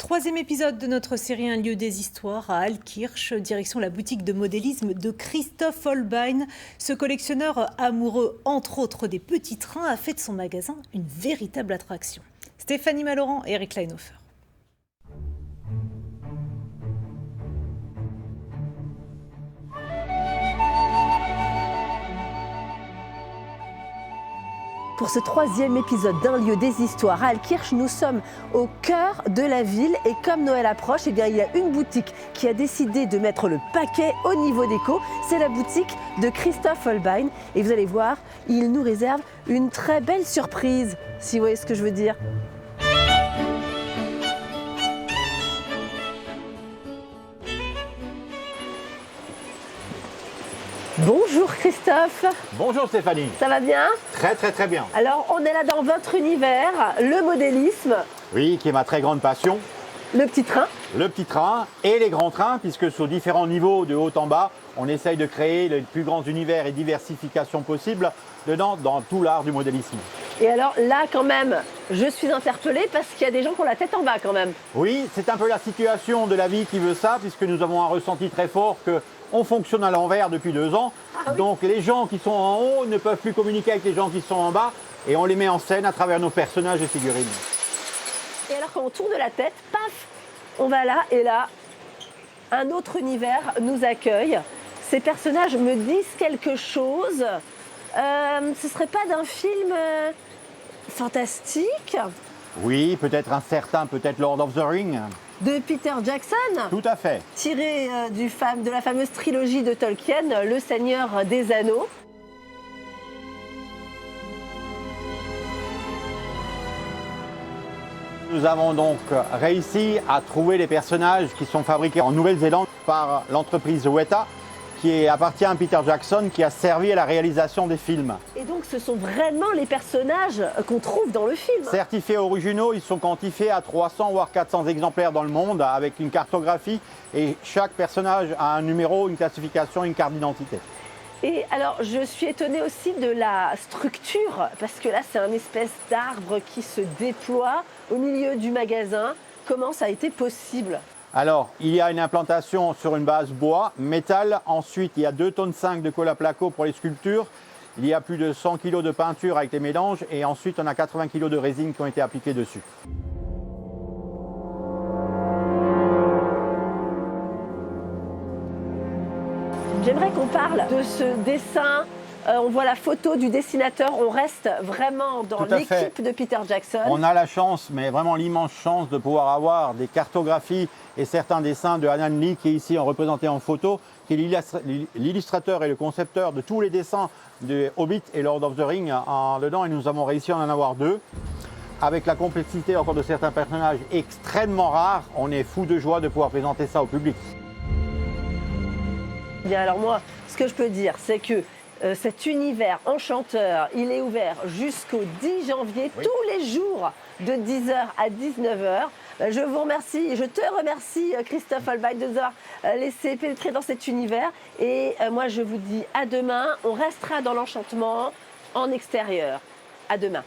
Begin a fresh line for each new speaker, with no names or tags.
Troisième épisode de notre série Un lieu des histoires à Altkirch, direction la boutique de modélisme de Christoph Holbein. Ce collectionneur amoureux, entre autres, des petits trains, a fait de son magasin une véritable attraction. Stéphanie Malorand et Eric Leinhofer.
Pour ce troisième épisode d'Un lieu des histoires à Altkirch, nous sommes au cœur de la ville et comme Noël approche, il y a une boutique qui a décidé de mettre le paquet au niveau déco. C'est la boutique de Christoph Holbein et vous allez voir, il nous réserve une très belle surprise, si vous voyez ce que je veux dire. Bonjour Christophe.
Bonjour Stéphanie.
Ça va bien?
Très bien.
Alors on est là dans votre univers, le modélisme.
Oui, qui est ma très grande passion.
Le petit train.
Le petit train et les grands trains, puisque sur différents niveaux de haut en bas, on essaye de créer les plus grands univers et diversification possible dedans, dans tout l'art du modélisme.
Et alors là quand même, je suis interpellée parce qu'il y a des gens qui ont la tête en bas quand même.
Oui, c'est un peu la situation de la vie qui veut ça, puisque nous avons un ressenti très fort que on fonctionne à l'envers depuis 2 ans.
Ah oui.
Donc les gens qui sont en haut ne peuvent plus communiquer avec les gens qui sont en bas et on les met en scène à travers nos personnages et figurines.
Et alors quand on tourne la tête, paf, on va là et là, un autre univers nous accueille. Ces personnages me disent quelque chose. Ce serait pas d'un film fantastique?
Oui, peut-être un certain, peut-être Lord of the Ring.
De Peter Jackson?
Tout à fait.
Tiré de la fameuse trilogie de Tolkien, Le Seigneur des Anneaux.
Nous avons donc réussi à trouver les personnages qui sont fabriqués en Nouvelle-Zélande par l'entreprise Weta, qui appartient à Peter Jackson, qui a servi à la réalisation des films.
Et donc ce sont vraiment les personnages qu'on trouve dans le film.
Certifiés originaux, ils sont quantifiés à 300 voire 400 exemplaires dans le monde avec une cartographie et chaque personnage a un numéro, une classification, une carte d'identité.
Et alors je suis étonnée aussi de la structure parce que là c'est un espèce d'arbre qui se déploie au milieu du magasin. Comment ça a été possible ?
Alors, il y a une implantation sur une base bois, métal. Ensuite, il y a 2,5 tonnes de colle à placo pour les sculptures. Il y a plus de 100 kg de peinture avec les mélanges. Et ensuite, on a 80 kg de résine qui ont été appliqués dessus.
J'aimerais qu'on parle de ce dessin. On voit la photo du dessinateur. On reste vraiment dans l'équipe de Peter Jackson.
On a la chance, mais vraiment l'immense chance de pouvoir avoir des cartographies et certains dessins de Alan Lee qui est ici représenté en photo, qui est l'illustrateur et le concepteur de tous les dessins de Hobbit et Lord of the Ring dedans. Et nous avons réussi à en avoir 2. Avec la complexité encore de certains personnages extrêmement rares, on est fou de joie de pouvoir présenter ça au public.
Bien alors moi, ce que je peux dire, c'est que cet univers enchanteur, il est ouvert jusqu'au 10 janvier, oui. Tous les jours de 10h à 19h. Je vous remercie, je te remercie Christoph Holbein de nous avoir laissé pénétrer dans cet univers. Et moi je vous dis à demain, on restera dans l'enchantement en extérieur. À demain.